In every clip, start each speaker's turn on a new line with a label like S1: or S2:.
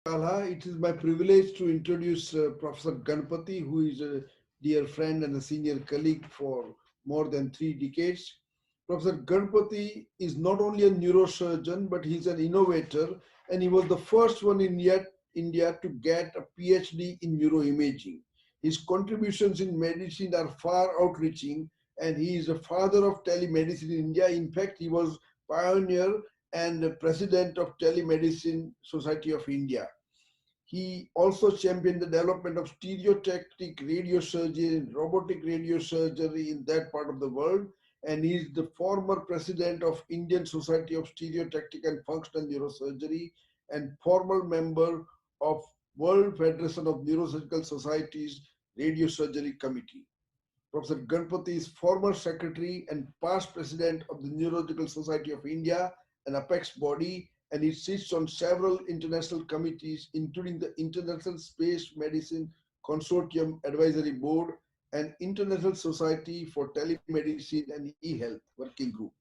S1: Kalha. It is my privilege to introduce Professor Ganpati, who is a dear friend and a senior colleague for more than 3 decades. Professor Ganpati is not only a neurosurgeon, but he's an innovator, and he was the first one in India to get a PhD in neuroimaging. His contributions in medicine are far outreaching, and he is a father of telemedicine in India. In fact, he was pioneer and president of Telemedicine Society of India. He also championed the development of stereotactic radiosurgery and robotic radiosurgery in that part of the world. And he is the former president of Indian Society of Stereotactic and Functional Neurosurgery and former member of World Federation of Neurosurgical Societies Radiosurgery Committee. Professor Ganpati is former secretary and past president of the Neurological Society of India, an apex body, and he sits on several international committees, including the International Space Medicine Consortium Advisory Board and International Society for Telemedicine and E-Health Working Group.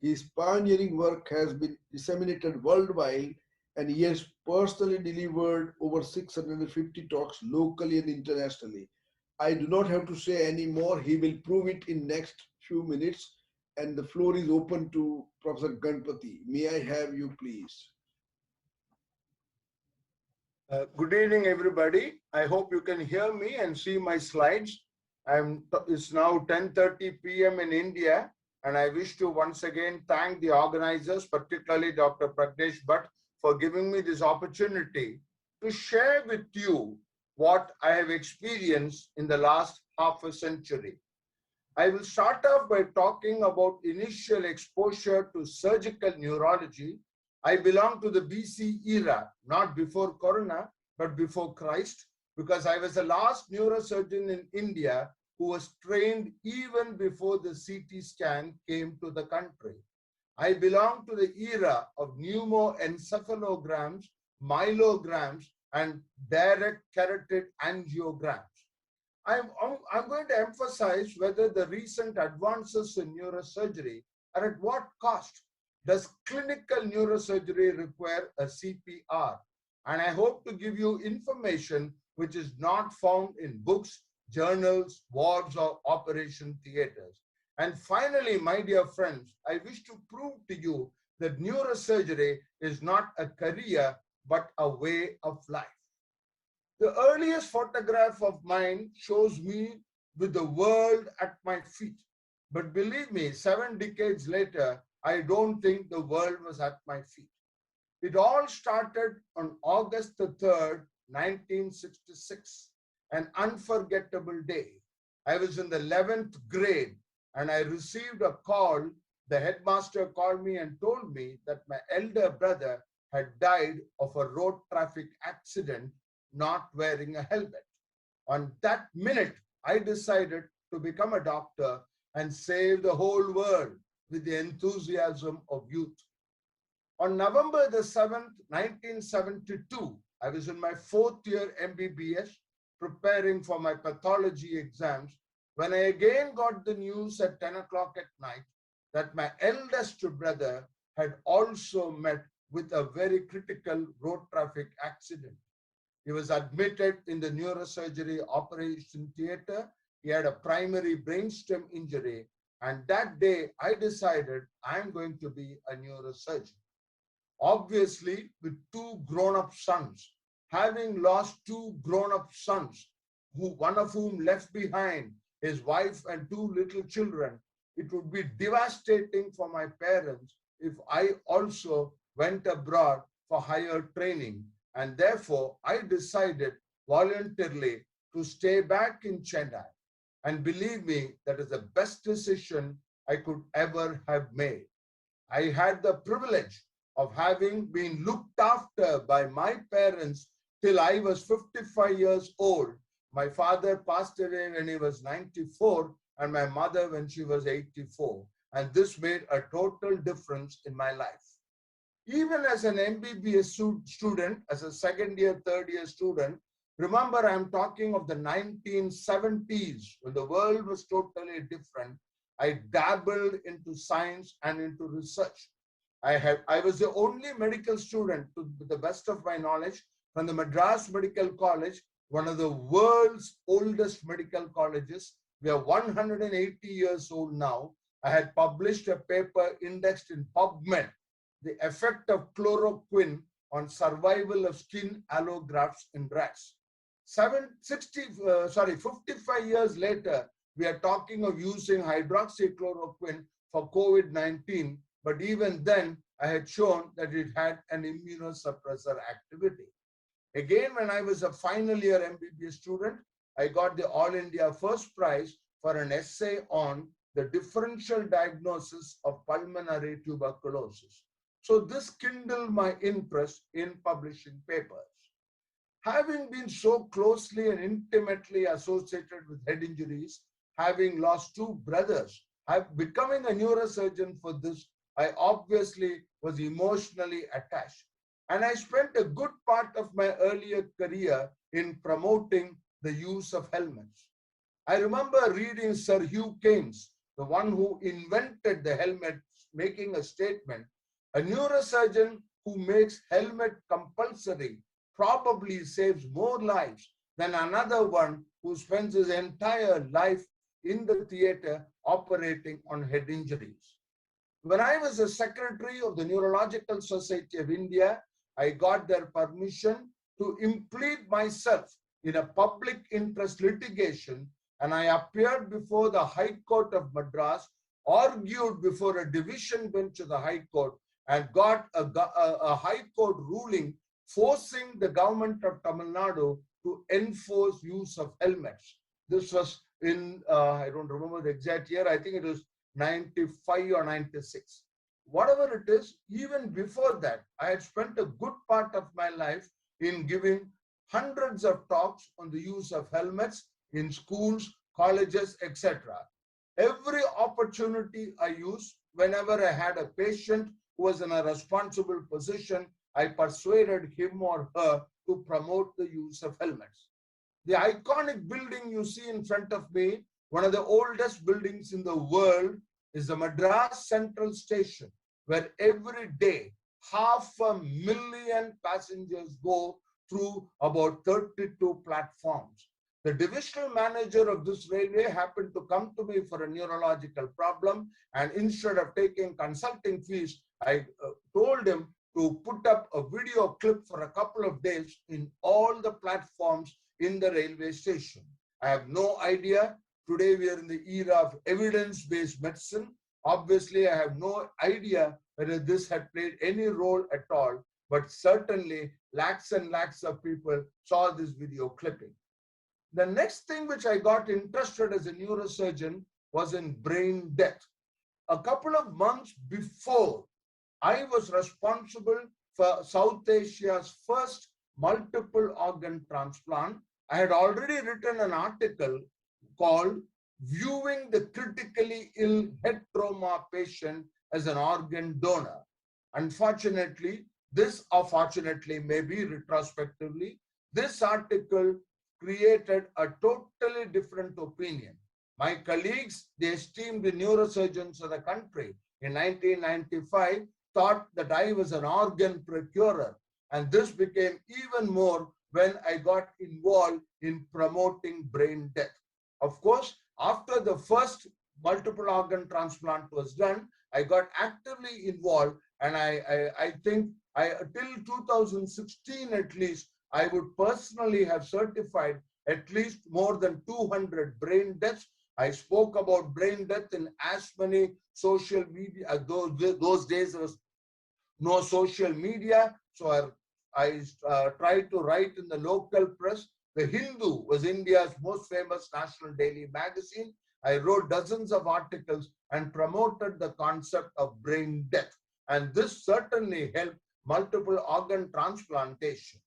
S1: His pioneering work has been disseminated worldwide, and he has personally delivered over 650 talks locally and internationally. I do not have to say any more. He will prove it in next few minutes. And the floor is open to Professor Ganpati. May I have you, please?
S2: Good evening, everybody. I hope you can hear me and see my slides. It's now 10:30 p.m. in India, and I wish to once again thank the organizers, particularly Dr. Pragnesh Bhatt, for giving me this opportunity to share with you what I have experienced in the last half a century. I will start off by talking about initial exposure to surgical neurology. I belong to the BC era, not before Corona, but before Christ, because I was the last neurosurgeon in India who was trained even before the CT scan came to the country. I belong to the era of pneumoencephalograms, myelograms, and direct carotid angiograms. I'm going to emphasize whether the recent advances in neurosurgery are at what cost. Does clinical neurosurgery require a CPR? And I hope to give you information which is not found in books, journals, wards, or operation theaters. And finally, my dear friends, I wish to prove to you that neurosurgery is not a career, but a way of life. The earliest photograph of mine shows me with the world at my feet. But believe me, 7 decades later, I don't think the world was at my feet. It all started on August the 3rd, 1966, an unforgettable day. I was in the 11th grade and I received a call. The headmaster called me and told me that my elder brother had died of a road traffic accident not wearing a helmet. On that minute, I decided to become a doctor and save the whole world with the enthusiasm of youth. On November the 7th, 1972, I was in my fourth year MBBS preparing for my pathology exams when I again got the news at 10 o'clock at night that my eldest brother had also met with a very critical road traffic accident. He was admitted in the neurosurgery operation theater. He had a primary brainstem injury. And that day, I decided I'm going to be a neurosurgeon. Obviously, with two grown-up sons, having lost two grown-up sons, one of whom left behind his wife and two little children, it would be devastating for my parents if I also went abroad for higher training. And therefore, I decided voluntarily to stay back in Chennai. And believe me, that is the best decision I could ever have made. I had the privilege of having been looked after by my parents till I was 55 years old. My father passed away when he was 94 and my mother when she was 84. And this made a total difference in my life. Even as an MBBS student, as a second year, third year student, remember I'm talking of the 1970s when the world was totally different. I dabbled into science and into research. I was the only medical student, to the best of my knowledge, from the Madras Medical College, one of the world's oldest medical colleges. We are 180 years old now. I had published a paper indexed in PubMed, the effect of chloroquine on survival of skin allografts in rats. 55 years later, we are talking of using hydroxychloroquine for COVID-19, but even then, I had shown that it had an immunosuppressor activity. Again, when I was a final year MBBS student, I got the All India first prize for an essay on the differential diagnosis of pulmonary tuberculosis. So this kindled my interest in publishing papers. Having been so closely and intimately associated with head injuries, having lost two brothers, becoming a neurosurgeon for this, I obviously was emotionally attached. And I spent a good part of my earlier career in promoting the use of helmets. I remember reading Sir Hugh Keynes, the one who invented the helmet, making a statement: a neurosurgeon who makes helmet compulsory probably saves more lives than another one who spends his entire life in the theater operating on head injuries. When I was a secretary of the Neurological Society of India, I got their permission to implicate myself in a public interest litigation, and I appeared before the High Court of Madras, argued before a division bench of the High Court, and got a High Court ruling forcing the government of Tamil Nadu to enforce use of helmets. This was in, I don't remember the exact year, I think it was 95 or 96. Whatever it is, even before that, I had spent a good part of my life in giving hundreds of talks on the use of helmets in schools, colleges, etc. Every opportunity I used, whenever I had a patient who was in a responsible position, I persuaded him or her to promote the use of helmets. The iconic building you see in front of me, one of the oldest buildings in the world, is the Madras Central Station, where every day 500,000 passengers go through about 32 platforms. The divisional manager of this railway happened to come to me for a neurological problem, and instead of taking consulting fees, I told him to put up a video clip for a couple of days in all the platforms in the railway station. I have no idea. Today we are in the era of evidence-based medicine. Obviously, I have no idea whether this had played any role at all, but certainly lakhs and lakhs of people saw this video clipping. The next thing which I got interested as a neurosurgeon was in brain death. A couple of months before, I was responsible for South Asia's first multiple organ transplant. I had already written an article called Viewing the Critically Ill Head Trauma Patient as an Organ Donor. Unfortunately, or fortunately, maybe retrospectively, this article created a totally different opinion. My colleagues, the esteemed neurosurgeons of the country in 1995, thought that I was an organ procurer, and this became even more when I got involved in promoting brain death. Of course, after the first multiple organ transplant was done, I got actively involved, and I think till 2016 at least, I would personally have certified at least more than 200 brain deaths. I spoke about brain death in as many social media. Those days there was no social media, so I tried to write in the local press. The Hindu was India's most famous national daily magazine. I wrote dozens of articles and promoted the concept of brain death. And this certainly helped multiple organ transplantation.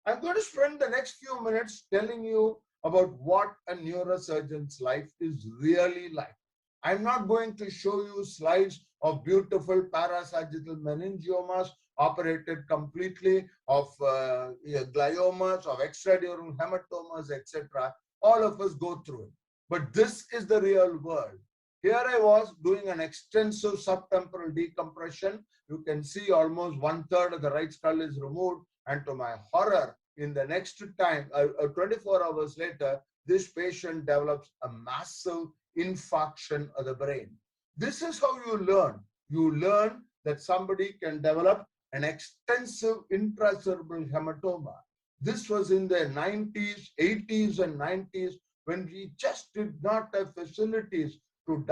S2: I'm going to spend the next few minutes telling you about what a neurosurgeon's life is really like. I'm not going to show you slides of beautiful parasagittal meningiomas operated completely, of gliomas, of extradural hematomas, etc. All of us go through it. But this is the real world. Here I was doing an extensive subtemporal decompression. You can see almost 1/3 of the right skull is removed. And to my horror, in the next time, 24 hours later, this patient develops a massive infarction of the brain. This is how you learn. You learn that somebody can develop an extensive intracerebral hematoma. This was in the 90s, 80s, and 90s when we just did not have facilities to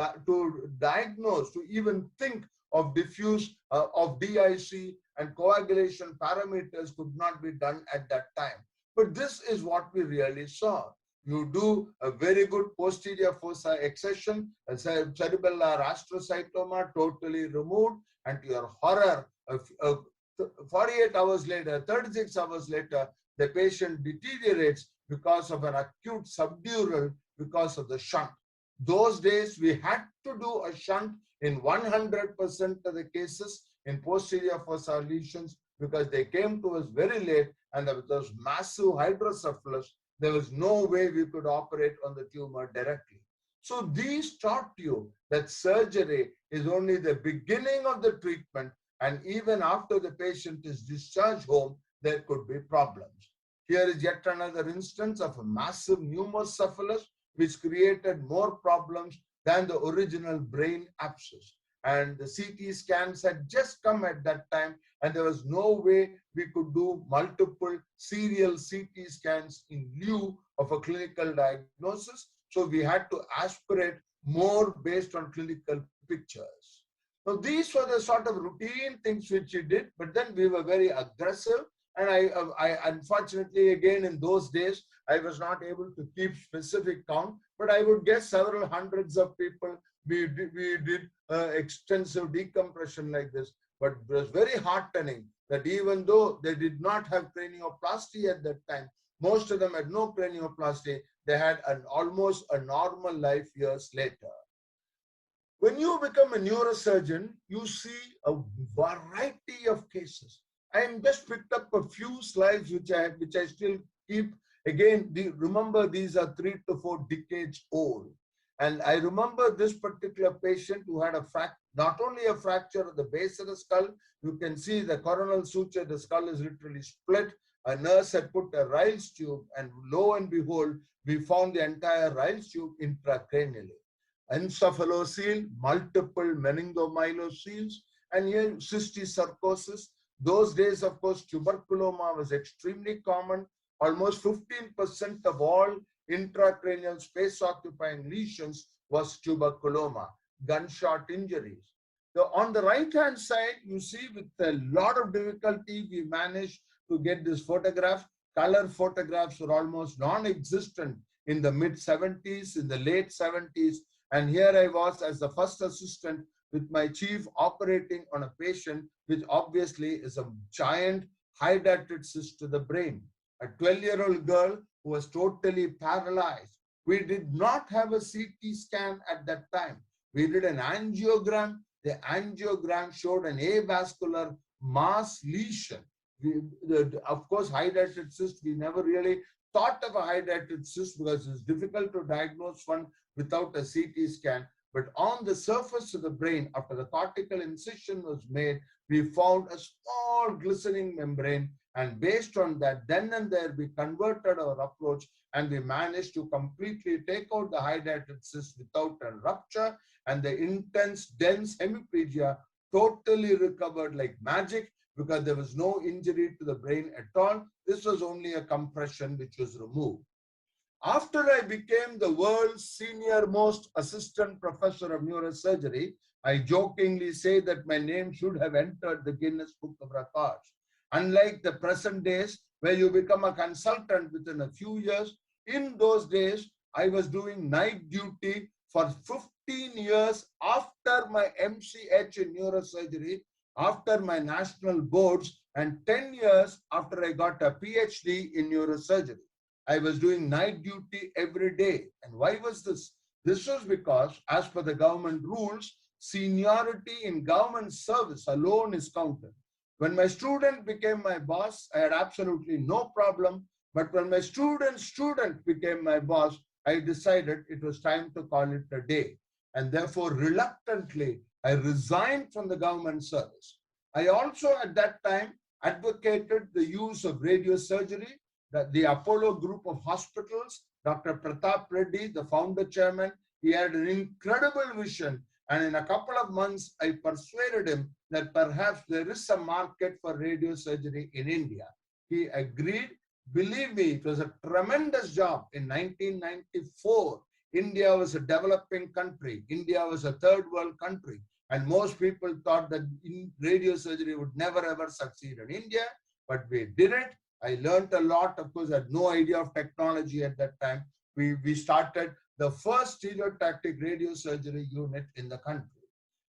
S2: diagnose, to even think of diffuse, of DIC, and coagulation parameters could not be done at that time. But this is what we really saw. You do a very good posterior foci excision, a cerebellar astrocytoma totally removed, and to your horror, 48 hours later, 36 hours later, the patient deteriorates because of an acute subdural because of the shunt. Those days, we had to do a shunt in 100% of the cases in posterior fossa lesions because they came to us very late and there was massive hydrocephalus. There was no way we could operate on the tumor directly. So these taught you that surgery is only the beginning of the treatment, and even after the patient is discharged home, there could be problems. Here is yet another instance of a massive pneumocephalus which created more problems than the original brain abscess. And the CT scans had just come at that time, and there was no way we could do multiple serial CT scans in lieu of a clinical diagnosis. So we had to aspirate more based on clinical pictures. So these were the sort of routine things which we did, but then we were very aggressive. And I unfortunately, again, in those days, I was not able to keep specific count, but I would guess several hundreds of people. We did extensive decompression like this, but it was very heartening that even though they did not have cranioplasty at that time, most of them had no cranioplasty, they had almost a normal life years later. When you become a neurosurgeon, you see a variety of cases. I just picked up a few slides which I still keep. Again, remember these are 3 to 4 decades old. And I remember this particular patient who had not only a fracture of the base of the skull, you can see the coronal suture, the skull is literally split. A nurse had put a Ryle's tube, and lo and behold, we found the entire Ryle's tube intracranially. Encephalocele, multiple meningomyloceles, and here cysticercosis. Those days, of course, tuberculoma was extremely common. Almost 15% of all intracranial space-occupying lesions was tuberculoma, gunshot injuries. On the right-hand side, you see with a lot of difficulty, we managed to get this photograph. Color photographs were almost non-existent in the mid-70s, in the late 70s. And here I was as the first assistant with my chief operating on a patient, which obviously is a giant hydatid cyst to the brain. A 12-year-old girl who was totally paralyzed. We did not have a CT scan at that time. We did an angiogram. The angiogram showed an avascular mass lesion. Of course, hydatid cyst, we never really thought of a hydatid cyst because it's difficult to diagnose one without a CT scan. But on the surface of the brain, after the cortical incision was made, we found a small glistening membrane. And based on that, then and there, we converted our approach and we managed to completely take out the hydatid cyst without a rupture. And the intense, dense hemiplegia totally recovered like magic because there was no injury to the brain at all. This was only a compression which was removed. After I became the world's senior most assistant professor of neurosurgery, I jokingly say that my name should have entered the Guinness Book of Records. Unlike the present days, where you become a consultant within a few years, in those days, I was doing night duty for 15 years after my MCH in neurosurgery, after my national boards, and 10 years after I got a PhD in neurosurgery. I was doing night duty every day. And why was this? This was because, as per the government rules, seniority in government service alone is counted. When my student became my boss, I had absolutely no problem. But when my student became my boss, I decided it was time to call it a day. and therefore reluctantly I resigned from the government service. I also at that time advocated the use of radiosurgery, that the Apollo group of hospitals, Dr. Pratap Reddy, the founder chairman, he had an incredible vision. And in a couple of months, I persuaded him that perhaps there is a market for radiosurgery in India. He agreed. Believe me, it was a tremendous job. In 1994, India was a developing country. India was a third world country. And most people thought that radiosurgery would never ever succeed in India, but we did it. I learned a lot. Of course, I had no idea of technology at that time. We started the first stereotactic radiosurgery unit in the country.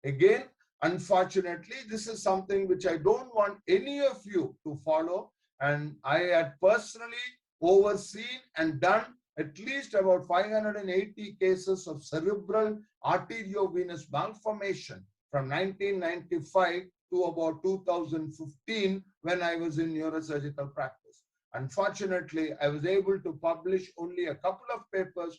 S2: Again, unfortunately, this is something which I don't want any of you to follow. And I had personally overseen and done at least about 580 cases of cerebral arteriovenous malformation from 1995 to about 2015 when I was in neurosurgical practice. Unfortunately, I was able to publish only a couple of papers.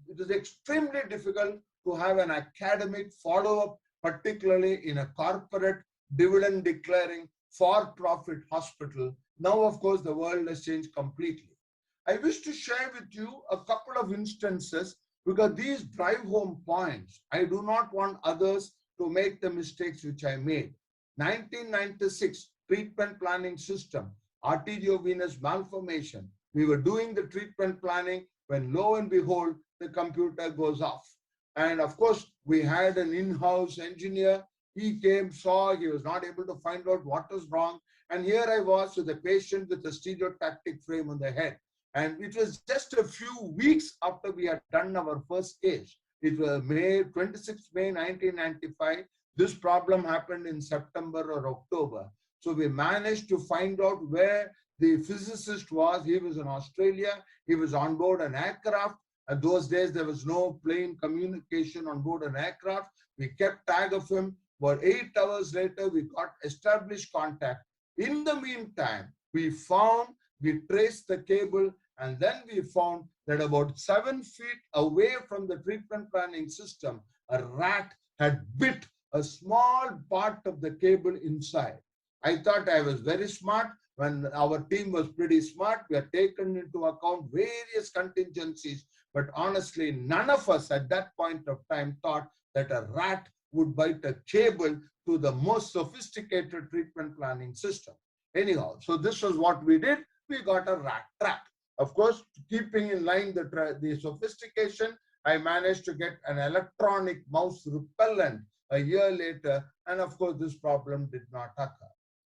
S2: It is extremely difficult to have an academic follow-up, particularly in a corporate dividend declaring for-profit hospital. Now, of course, the world has changed completely. I wish to share with you a couple of instances because these drive home points. I do not want others to make the mistakes which I made. 1996 treatment planning system, arteriovenous malformation. We were doing the treatment planning when lo and behold, the computer goes off. And of course, we had an in-house engineer. He came, saw, he was not able to find out what was wrong. And here I was with a patient with a stereotactic frame on the head. And it was just a few weeks after we had done our first case. It was May 26 May 1995. This problem happened in September or October. So we managed to find out where the physicist was. He was in Australia. He was on board an aircraft. And those days, there was no plane communication on board an aircraft. We kept tag of him. About 8 hours later, we got established contact. In the meantime, we traced the cable, and then we found that about 7 feet away from the treatment planning system, a rat had bit a small part of the cable inside. I thought I was very smart. When our team was pretty smart, we had taken into account various contingencies. But honestly, none of us at that point of time thought that a rat would bite a cable to the most sophisticated treatment planning system. Anyhow, so this was what we did. We got a rat trap. Of course, keeping in line the sophistication, I managed to get an electronic mouse repellent a year later. And of course, this problem did not occur.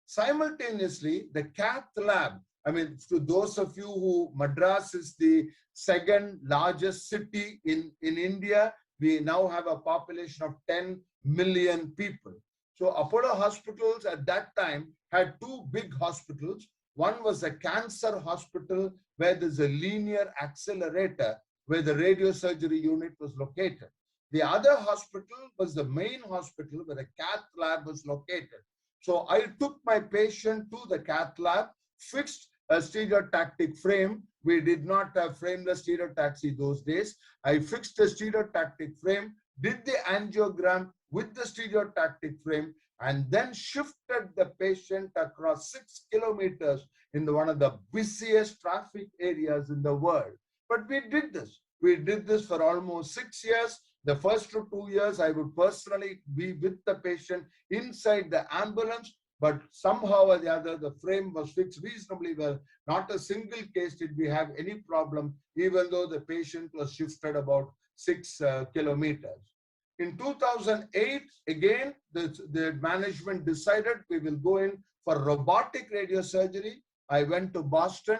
S2: Simultaneously, the cath lab, I mean, to those of you who, Madras is the second largest city in India. We now have a population of 10 million people. So Apollo hospitals at that time had two big hospitals. One was a cancer hospital where there's a linear accelerator where the radiosurgery unit was located. The other hospital was the main hospital where the cath lab was located. So I took my patient to the cath lab, fixed a stereotactic frame. We did not have frameless stereotaxy those days. I fixed a stereotactic frame, did the angiogram with the stereotactic frame, and then shifted the patient across 6 kilometers in one of the busiest traffic areas in the world. But we did this. We did this for almost 6 years. The first 2 years, I would personally be with the patient inside the ambulance, but somehow or the other, the frame was fixed reasonably well. Not a single case did we have any problem, even though the patient was shifted about 6 kilometers. In 2008, again, the management decided we will go in for robotic radiosurgery. I went to Boston,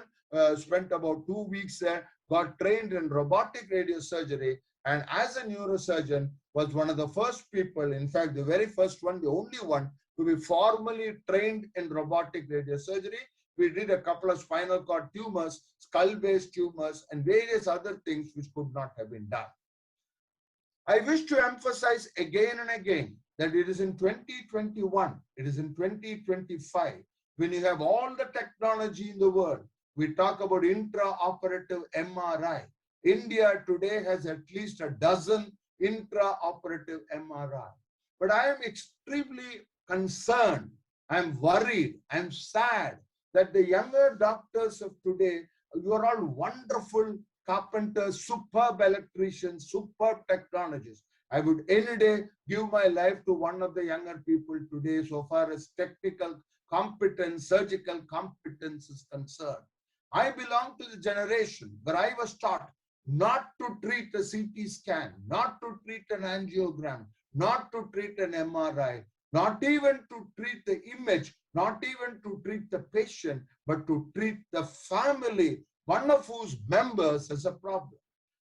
S2: spent about 2 weeks there, got trained in robotic radiosurgery, and as a neurosurgeon, was one of the first people, in fact, the very first one, the only one, to be formally trained in robotic radiosurgery. We did a couple of spinal cord tumors, skull-based tumors, and various other things which could not have been done. I wish to emphasize again and again that it is in 2021, it is in 2025, when you have all the technology in the world. We talk about intraoperative MRI. India today has at least a dozen intraoperative MRI. But I am extremely concerned, I'm worried, I'm sad that the younger doctors of today, you are all wonderful carpenters, superb electricians, superb technologists. I would any day give my life to one of the younger people today so far as technical competence, surgical competence is concerned. I belong to the generation where I was taught not to treat a CT scan, not to treat an angiogram, not to treat an MRI, not even to treat the image, not even to treat the patient, but to treat the family, one of whose members has a problem.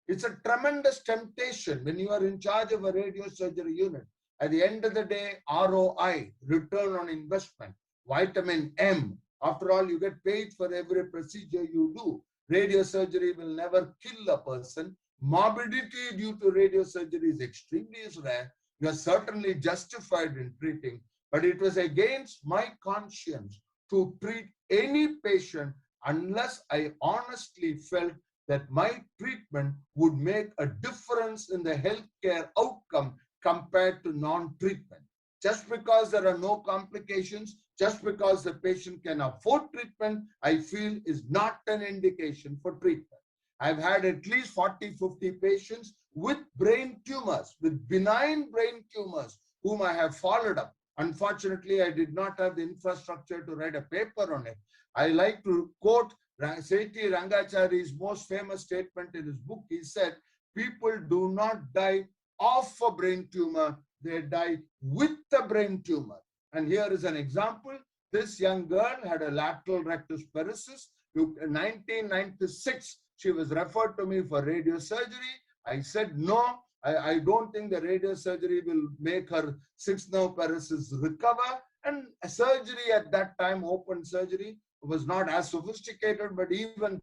S2: It's a tremendous temptation when you are in charge of a radio surgery unit. At the end of the day, ROI, return on investment, vitamin M. After all, you get paid for every procedure you do. Radio surgery will never kill a person. Morbidity due to radio surgery is extremely rare. You are certainly justified in treating, but it was against my conscience to treat any patient unless I honestly felt that my treatment would make a difference in the healthcare outcome compared to non-treatment. Just because there are no complications, just because the patient can afford treatment, I feel is not an indication for treatment. I've had at least 40, 50 patients with brain tumors, with benign brain tumors, whom I have followed up. Unfortunately, I did not have the infrastructure to write a paper on it. I like to quote Sethi Rangachari's most famous statement in his book. He said, people do not die of a brain tumor, they die with the brain tumor. And here is an example. This young girl had a lateral rectus paresis. In 1996, she was referred to me for radio surgery. I said, no, I don't think the radio surgery will make her sixth nerve paresis recover. And surgery at that time, open surgery, was not as sophisticated, but even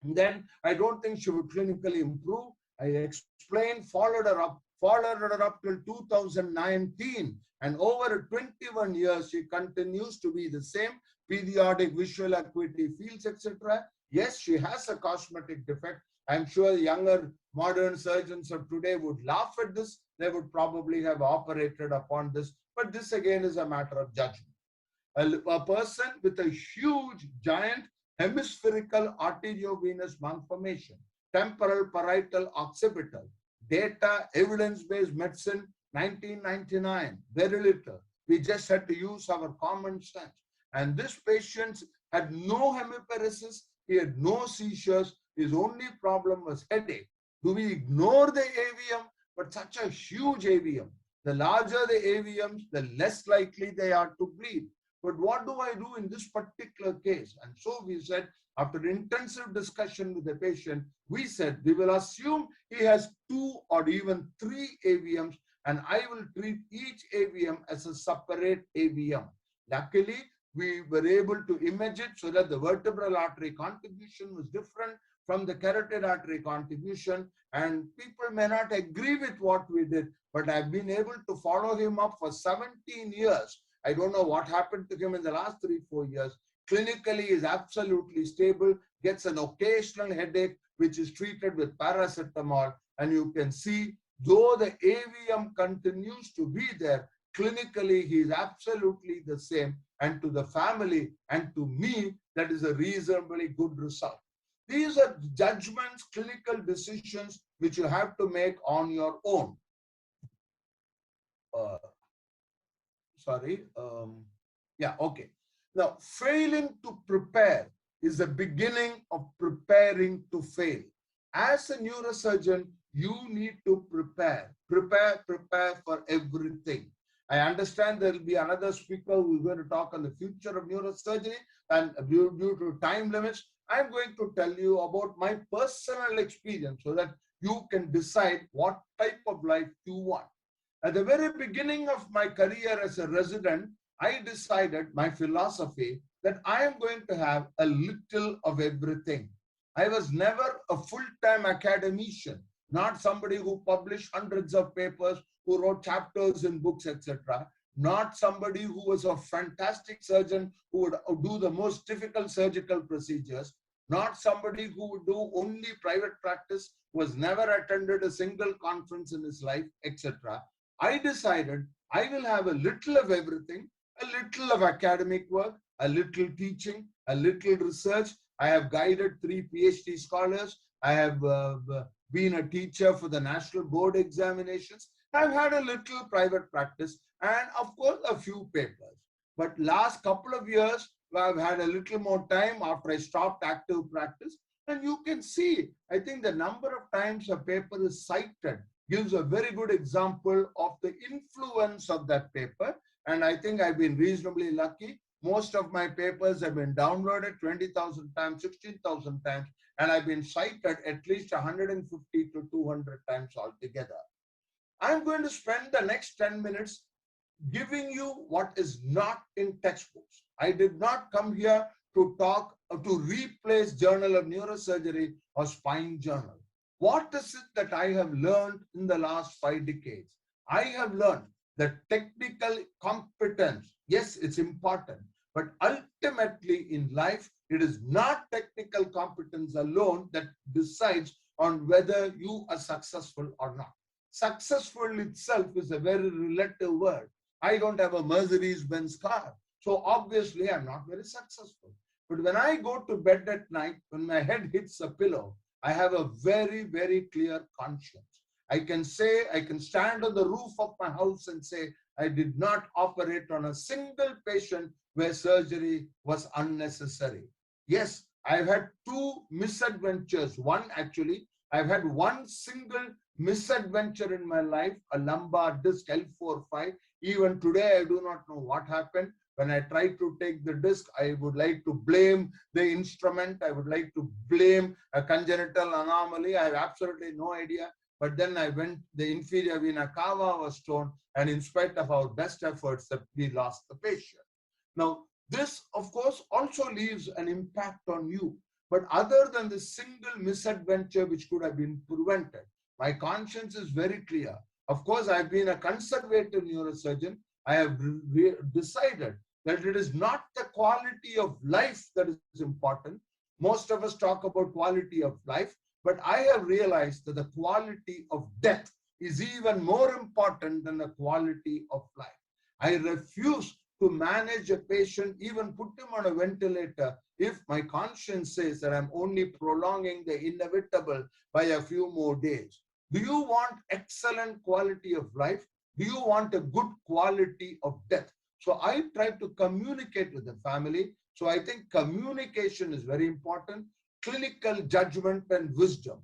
S2: then, I don't think she would clinically improve. I explained, followed her up till 2019. And over 21 years, she continues to be the same, periodic visual acuity fields, etc. Yes, she has a cosmetic defect. I'm sure younger modern surgeons of today would laugh at this. They would probably have operated upon this. But this again is a matter of judgment. A person with a huge, giant hemispherical arteriovenous malformation, temporal, parietal, occipital, data, evidence-based medicine, 1999, very little. We just had to use our common sense. And this patient had no hemiparesis, he had no seizures, his only problem was headache. Do we ignore the AVM? But such a huge AVM. The larger the AVMs, the less likely they are to bleed. But what do I do in this particular case? And so we said, after intensive discussion with the patient, we said, we will assume he has 2 or even 3 AVMs, and I will treat each AVM as a separate AVM. Luckily, we were able to image it so that the vertebral artery contribution was different from the carotid artery contribution, and people may not agree with what we did, but I've been able to follow him up for 17 years. I don't know what happened to him in the last 3-4 years. Clinically, he is absolutely stable, gets an occasional headache, which is treated with paracetamol. And you can see, though the AVM continues to be there, clinically, he is absolutely the same. And to the family and to me, that is a reasonably good result. These are judgments, clinical decisions, which you have to make on your own. Okay. Now, failing to prepare is the beginning of preparing to fail. As a neurosurgeon, you need to prepare for everything. I understand there will be another speaker who is going to talk on the future of neurosurgery, and due to time limits, I'm going to tell you about my personal experience so that you can decide what type of life you want. At the very beginning of my career as a resident, I decided my philosophy that I am going to have a little of everything. I was never a full-time academician, not somebody who published hundreds of papers, who wrote chapters in books, etc. Not somebody who was a fantastic surgeon who would do the most difficult surgical procedures. not somebody who would do only private practice, who has never attended a single conference in his life, etc. I decided I will have a little of everything, a little of academic work, a little teaching, a little research. I have guided 3 PhD scholars. I have been a teacher for the national board examinations. I've had a little private practice and of course a few papers. But last couple of years, I've had a little more time after I stopped active practice. And you can see, I think the number of times a paper is cited gives a very good example of the influence of that paper. And I think I've been reasonably lucky. Most of my papers have been downloaded 20,000 times, 16,000 times, and I've been cited at least 150 to 200 times altogether. I'm going to spend the next 10 minutes giving you what is not in textbooks. I did not come here to talk or to replace Journal of Neurosurgery or Spine Journal. What is it that I have learned in the last 5 decades? I have learned that technical competence, yes, it's important, but ultimately in life, it is not technical competence alone that decides on whether you are successful or not. Successful itself is a very relative word. I don't have a Mercedes-Benz car, so obviously I'm not very successful. But when I go to bed at night, when my head hits a pillow, I have a very, very clear conscience. I can say, I can stand on the roof of my house and say, I did not operate on a single patient where surgery was unnecessary. Yes, I've had 2 misadventures. One actually, I've had one single misadventure in my life, a lumbar disc L4-5. Even today, I do not know what happened. When I tried to take the disc, I would like to blame the instrument. I would like to blame a congenital anomaly. I have absolutely no idea. But then I went, the inferior vena cava was torn, and in spite of our best efforts, we lost the patient. Now, this, of course, also leaves an impact on you. But other than the single misadventure which could have been prevented, my conscience is very clear. Of course, I've been a conservative neurosurgeon. I have decided that it is not the quality of life that is important. Most of us talk about quality of life, but I have realized that the quality of death is even more important than the quality of life. I refuse to manage a patient, even put him on a ventilator, if my conscience says that I'm only prolonging the inevitable by a few more days. Do you want excellent quality of life? Do you want a good quality of death? So I try to communicate with the family. So I think communication is very important. Clinical judgment and wisdom.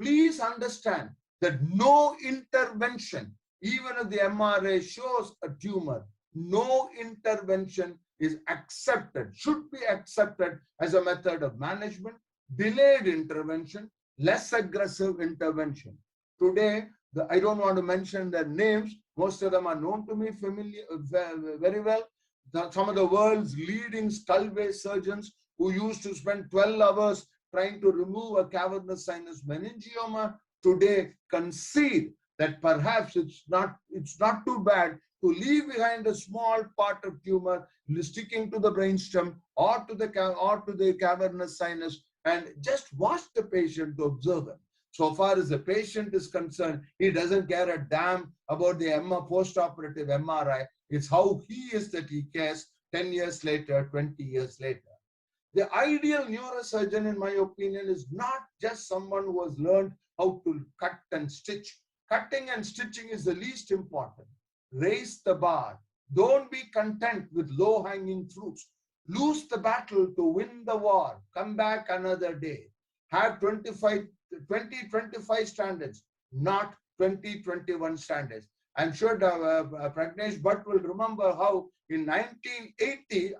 S2: Please understand that no intervention, even if the MRI shows a tumor, no intervention is accepted, should be accepted as a method of management. Delayed intervention, less aggressive intervention. Today, I don't want to mention their names. Most of them are known to me very well. Some of the world's leading skull-base surgeons who used to spend 12 hours trying to remove a cavernous sinus meningioma today concede that perhaps it's not too bad to leave behind a small part of tumor sticking to the brainstem or to the cavernous sinus and just watch the patient to observe him. So far as the patient is concerned, he doesn't care a damn about the post-operative MRI. It's how he is that he cares 10 years later, 20 years later. The ideal neurosurgeon, in my opinion, is not just someone who has learned how to cut and stitch. Cutting and stitching is the least important. Raise the bar. Don't be content with low-hanging fruits. Lose the battle to win the war. Come back another day. Have 25 standards, not 2021 standards. I'm sure Pragnesh Bhatt will remember how in 1980,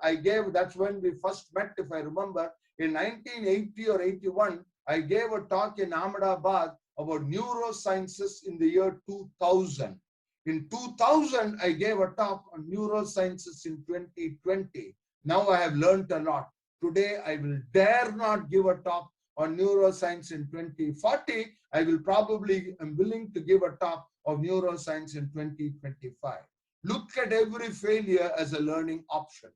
S2: that's when we first met, if I remember. In 1980 or 81, I gave a talk in Ahmedabad about neurosciences in the year 2000. In 2000, I gave a talk on neurosciences in 2020. Now I have learned a lot. Today, I will dare not give a talk on neuroscience in 2040. I will probably am willing to give a talk of neuroscience in 2025. Look at every failure as a learning option.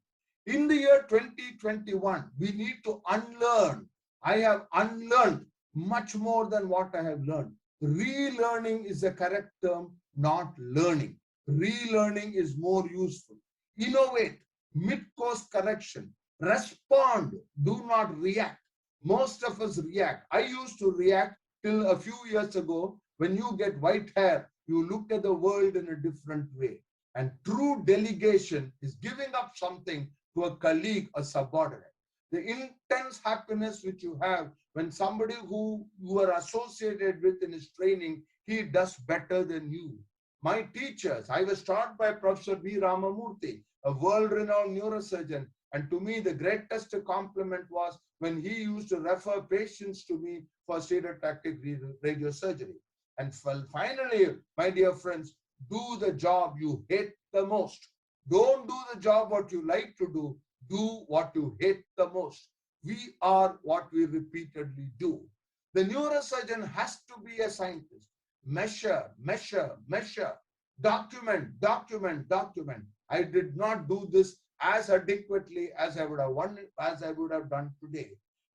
S2: In the year 2021, we need to unlearn I have unlearned much more than what I have learned. Relearning is the correct term, not learning. Relearning is more useful. Innovate, mid-course correction, respond, do not react. Most of us react. I used to react till a few years ago. When you get white hair, you look at the world in a different way. And true delegation is giving up something to a colleague or subordinate. The intense happiness which you have when somebody who you are associated with in his training, he does better than you. My teachers, I was taught by Professor B. Ramamurthy, a world-renowned neurosurgeon, and to me the greatest compliment was when he used to refer patients to me for stereotactic radiosurgery. And finally, my dear friends, do the job you hate the most. Don't do the job what you like to do. Do what you hate the most. We are what we repeatedly do. The neurosurgeon has to be a scientist. Measure, measure, measure. Document, document, document. I did not do this as adequately as I would have done today.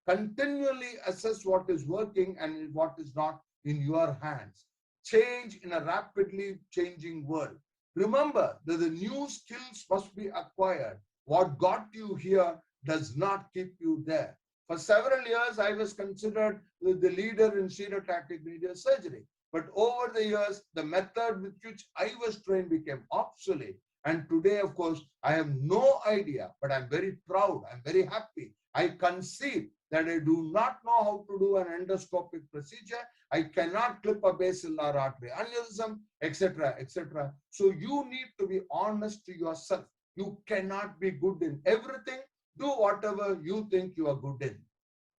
S2: Continually assess what is working and what is not in your hands. Change in a rapidly changing world. Remember that the new skills must be acquired. What got you here does not keep you there. For several years, I was considered the leader in stereotactic radiosurgery. But over the years, the method with which I was trained became obsolete. And today, of course, I have no idea, but I'm very proud. I'm very happy. I concede that I do not know how to do an endoscopic procedure. I cannot clip a basilar artery aneurysm, etc., etc. So you need to be honest to yourself. You cannot be good in everything. Do whatever you think you are good in.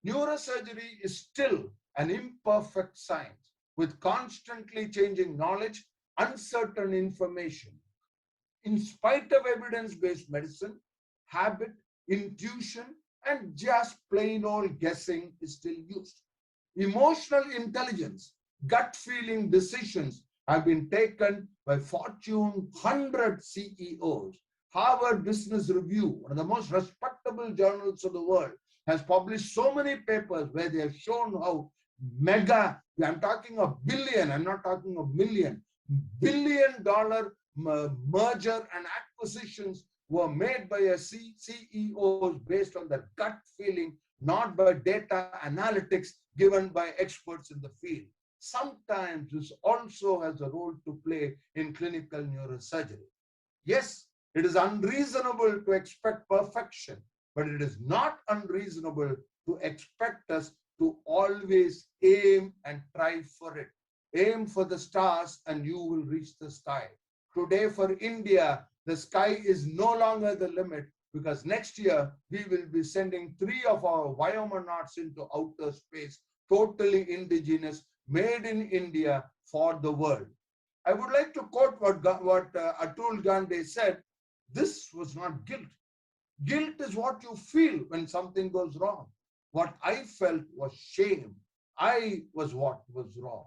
S2: Neurosurgery is still an imperfect science with constantly changing knowledge, uncertain information. In spite of evidence-based medicine, habit, intuition, and just plain old guessing is still used. Emotional intelligence, gut feeling decisions have been taken by Fortune 100 CEOs. Harvard Business Review, one of the most respectable journals of the world, has published so many papers where they have shown how mega, I'm talking a billion, I'm not talking a million, billion-dollar merger and acquisitions were made by CEOs based on their gut feeling, not by data analytics given by experts in the field. Sometimes this also has a role to play in clinical neurosurgery. Yes, it is unreasonable to expect perfection, but it is not unreasonable to expect us to always aim and try for it. Aim for the stars and you will reach the sky. Today for India, the sky is no longer the limit because next year we will be sending 3 of our Vyomanauts into outer space, totally indigenous, made in India for the world. I would like to quote what Atul Gandhi said. This was not guilt. Guilt is what you feel when something goes wrong. What I felt was shame. I was what was wrong.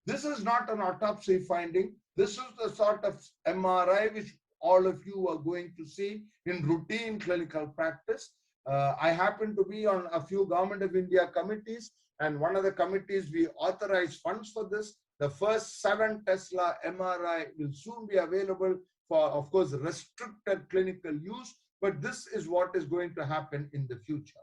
S2: This is not an autopsy finding. This is the sort of MRI which all of you are going to see in routine clinical practice. I happen to be on a few Government of India committees, and one of the committees we authorize funds for this. The first 7 Tesla MRI will soon be available for, of course, restricted clinical use, but this is what is going to happen in the future.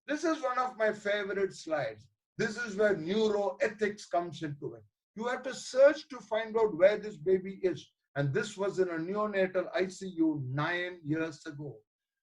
S2: This is one of my favorite slides. This is where neuroethics comes into it. You have to search to find out where this baby is. And this was in a neonatal ICU 9 years ago.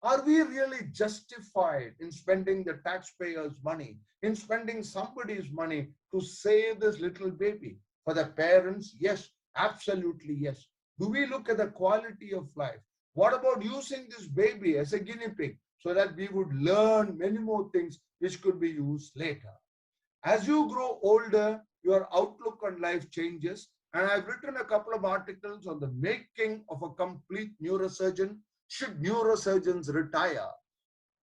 S2: Are we really justified in spending the taxpayers' money, in spending somebody's money to save this little baby? For the parents, yes, absolutely yes. Do we look at the quality of life? What about using this baby as a guinea pig so that we would learn many more things which could be used later? As you grow older, your outlook on life changes. And I've written a couple of articles on the making of a complete neurosurgeon. Should neurosurgeons retire?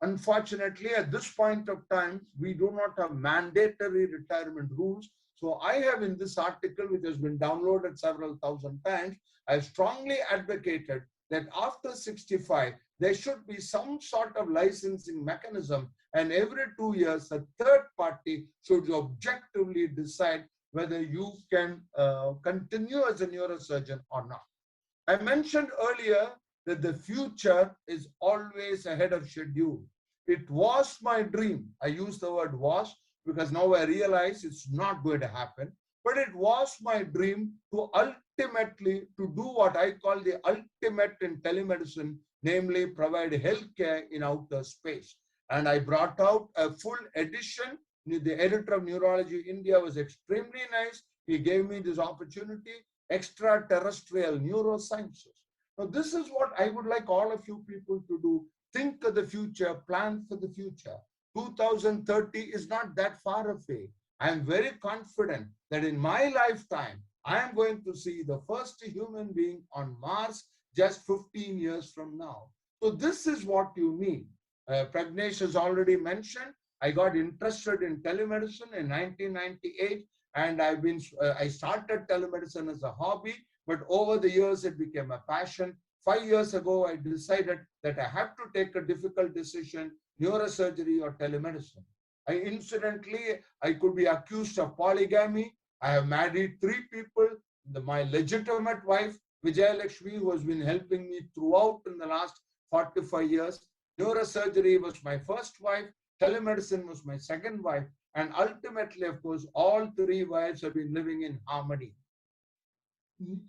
S2: Unfortunately, at this point of time, we do not have mandatory retirement rules. So I have in this article, which has been downloaded several thousand times, I strongly advocated that after 65, there should be some sort of licensing mechanism, and every 2 years, a third party should objectively decide whether you can continue as a neurosurgeon or not. I mentioned earlier that the future is always ahead of schedule. It was my dream. I use the word was because now I realize it's not going to happen. But it was my dream to ultimately to do what I call the ultimate in telemedicine, namely provide healthcare in outer space. And I brought out a full edition. The editor of Neurology India was extremely nice. He gave me this opportunity, extraterrestrial neurosciences. Now, this is what I would like all of you people to do. Think of the future, plan for the future. 2030 is not that far away. I am very confident that in my lifetime, I am going to see the first human being on Mars just 15 years from now. So this is what you need. Pragnesh has already mentioned, I got interested in telemedicine in 1998, and I started telemedicine as a hobby, but over the years it became a passion. 5 years ago, I decided that I have to take a difficult decision, neurosurgery or telemedicine. Incidentally, I could be accused of polygamy. I have married 3 people. My legitimate wife, Vijaya Lakshmi, who has been helping me throughout in the last 45 years. Neurosurgery was my first wife. Telemedicine was my second wife. And ultimately, of course, all 3 wives have been living in harmony.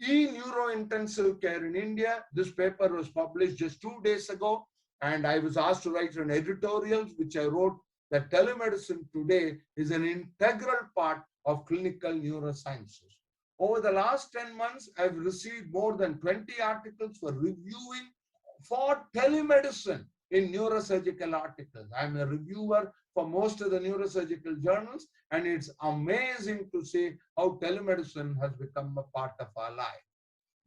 S2: E-Neurointensive Care in India, this paper was published just 2 days ago. And I was asked to write an editorial, which I wrote, that telemedicine today is an integral part of clinical neurosciences. Over the last 10 months, I've received more than 20 articles for reviewing for telemedicine in neurosurgical articles. I'm a reviewer for most of the neurosurgical journals, and it's amazing to see how telemedicine has become a part of our life.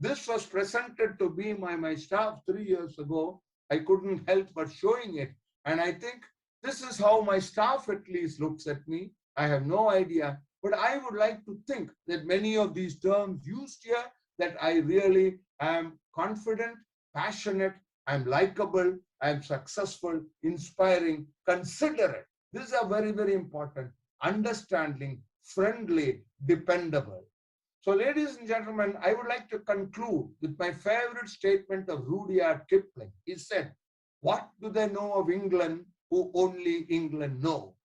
S2: This was presented to me by my staff 3 years ago. I couldn't help but showing it. And I think this is how my staff at least looks at me. I have no idea, but I would like to think that many of these terms used here, that I really am confident, passionate, I'm likable, I'm successful, inspiring, considerate. These are very, very important. Understanding, friendly, dependable. So, ladies and gentlemen, I would like to conclude with my favorite statement of Rudyard Kipling. He said, "What do they know of England who only England know?"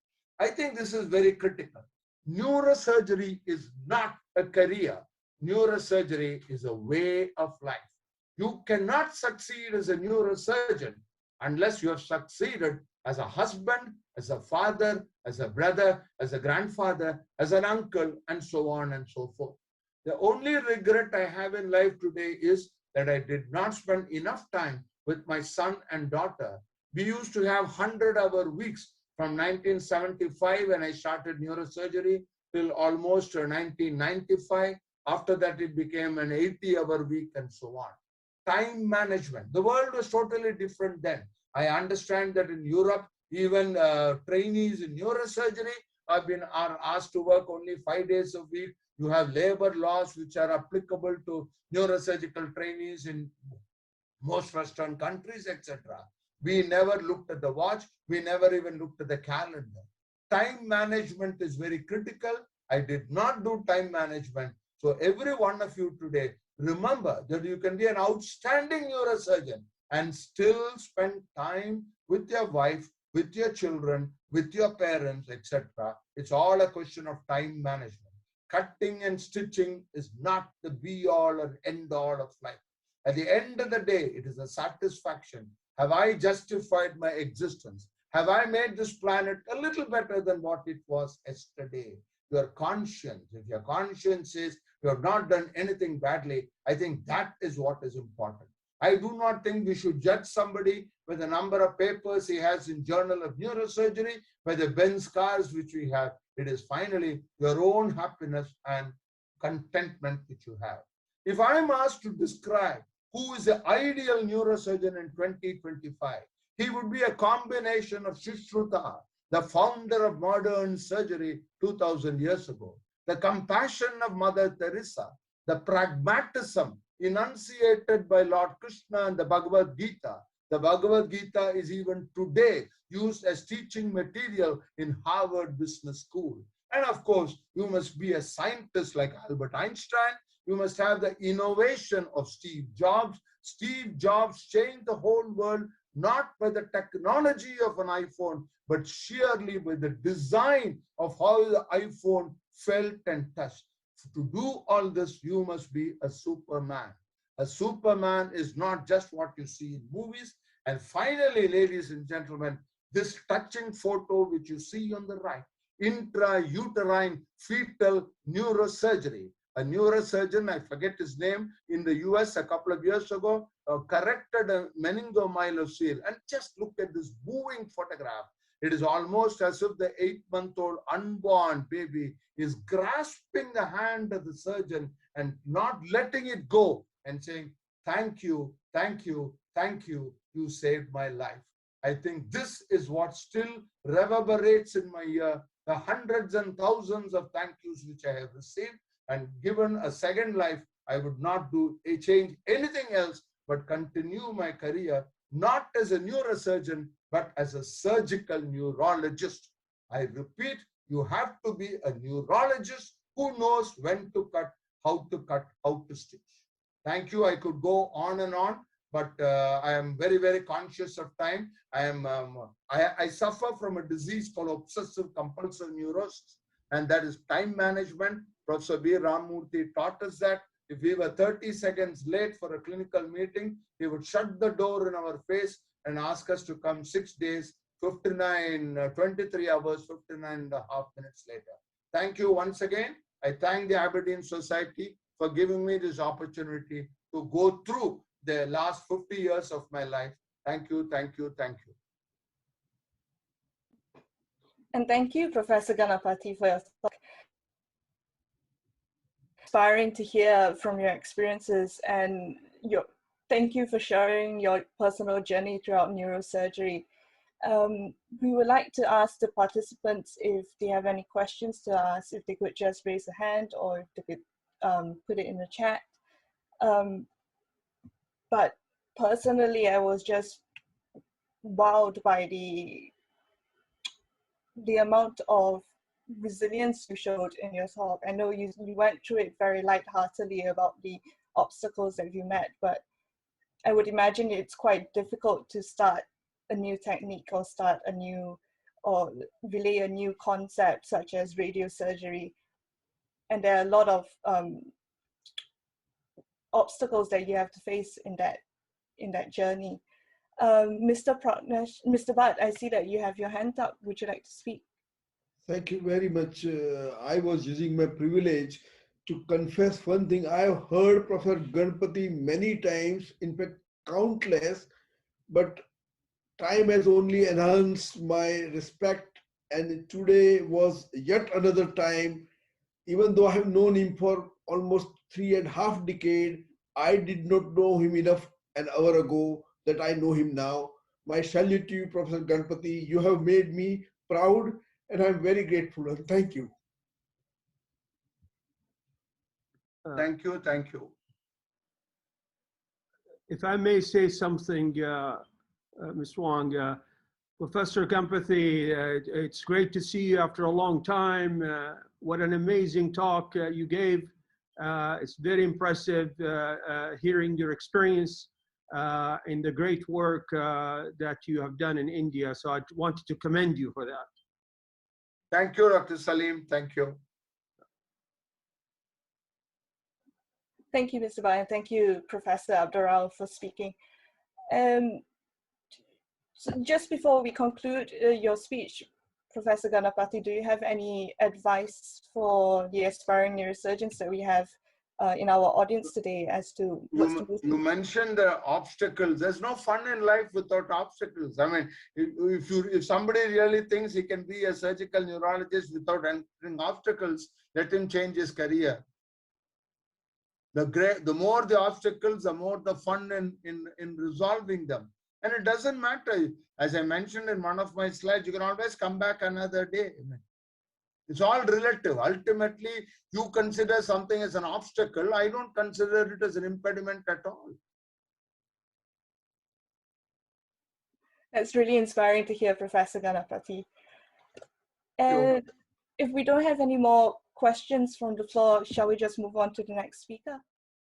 S2: I think this is very critical. Neurosurgery is not a career. Neurosurgery is a way of life. You cannot succeed as a neurosurgeon unless you have succeeded as a husband, as a father, as a brother, as a grandfather, as an uncle, and so on and so forth. The only regret I have in life today is that I did not spend enough time with my son and daughter. We used to have 100-hour weeks from 1975 when I started neurosurgery till almost 1995. After that, it became an 80-hour week and so on. Time management. The world was totally different then. I understand that in Europe, even trainees in neurosurgery are asked to work only 5 days a week. You have labor laws which are applicable to neurosurgical trainees in most Western countries, etc. We never looked at the watch. We never even looked at the calendar. Time management is very critical. I did not do time management. So every one of you today, remember that you can be an outstanding neurosurgeon and still spend time with your wife, with your children, with your parents, etc. It's all a question of time management. Cutting and stitching is not the be-all and end-all of life. At the end of the day, it is a satisfaction. Have I justified my existence? Have I made this planet a little better than what it was yesterday? Your conscience, if your conscience says you have not done anything badly, I think that is what is important. I do not think we should judge somebody by the number of papers he has in Journal of Neurosurgery, by the Benz cars which we have. It is finally your own happiness and contentment which you have. If I am asked to describe who is the ideal neurosurgeon in 2025, he would be a combination of Sushruta, the founder of modern surgery 2000 years ago, the compassion of Mother Teresa, the pragmatism enunciated by Lord Krishna in the Bhagavad Gita. The Bhagavad Gita is even today used as teaching material in Harvard Business School. And of course, you must be a scientist like Albert Einstein. You must have the innovation of Steve Jobs. Steve Jobs changed the whole world, not by the technology of an iPhone, but sheerly by the design of how the iPhone felt and touched. To do all this, you must be a Superman. A Superman is not just what you see in movies. And finally, ladies and gentlemen, this touching photo which you see on the right, intrauterine fetal neurosurgery. A neurosurgeon, I forget his name, in the US a couple of years ago, corrected a meningomyelocele. And just look at this moving photograph. It is almost as if the 8-month-old unborn baby is grasping the hand of the surgeon and not letting it go and saying, thank you, thank you, thank you, you saved my life. I think this is what still reverberates in my ear, the hundreds and thousands of thank yous which I have received, and given a second life, I would not change anything else but continue my career, not as a neurosurgeon, but as a surgical neurologist. I repeat, you have to be a neurologist who knows when to cut, how to stitch. Thank you. I could go on and on, but I am very, very conscious of time. I suffer from a disease called obsessive compulsive neurosis, and that is time management. Professor B. Ramamurthy taught us that if we were 30 seconds late for a clinical meeting, he would shut the door in our face and ask us to come 6 days, 23 hours, 59 and a half minutes later. Thank you once again. I thank the Aberdeen Society for giving me this opportunity to go through the last 50 years of my life. Thank you, thank you, thank you.
S3: And thank you, Professor Ganapathy, for your talk. Inspiring to hear from your experiences, and thank you for sharing your personal journey throughout neurosurgery. We would like to ask the participants if they have any questions to ask, if they could just raise a hand or if they could put it in the chat. But personally, I was just wowed by the amount of resilience you showed in your talk. I know you went through it very lightheartedly about the obstacles that you met, but I would imagine it's quite difficult to start a new technique or relay a new concept such as radiosurgery. And there are a lot of obstacles that you have to face in that journey. Mr. Bhatt, I see that you have your hand up. Would you like to speak?
S1: Thank you very much. I was using my privilege to confess one thing. I have heard Professor Ganapathy many times, in fact, countless, but time has only enhanced my respect. And today was yet another time, even though I have known him for almost 3.5 decades, I did not know him enough an hour ago that I know him now. My salute to you, Professor Ganapathy. You have made me proud, and I'm very grateful. And thank you.
S2: Thank you, thank you.
S4: If I may say something, Ms. Wong, Professor Ganapathy, it's great to see you after a long time. What an amazing talk you gave. It's very impressive hearing your experience and the great work that you have done in India. So I wanted to commend you for that.
S2: Thank you, Dr. Salim. Thank you.
S3: Thank you, Mr. Bhatt. Thank you, Professor Abdurrao, for speaking. So just before we conclude your speech, Professor Ganapathy, do you have any advice for the aspiring neurosurgeons that we have in our audience today as to what's to do?
S2: You mentioned the obstacles. There's no fun in life without obstacles. I mean, if somebody really thinks he can be a surgical neurologist without entering obstacles, let him change his career. The more the obstacles, the more the fun in resolving them. And it doesn't matter. As I mentioned in one of my slides, you can always come back another day. It's all relative. Ultimately, you consider something as an obstacle. I don't consider it as an impediment at all.
S3: It's really inspiring to hear, Professor Ganapathy. And if we don't have any more questions from the floor, shall we just move on to the next speaker?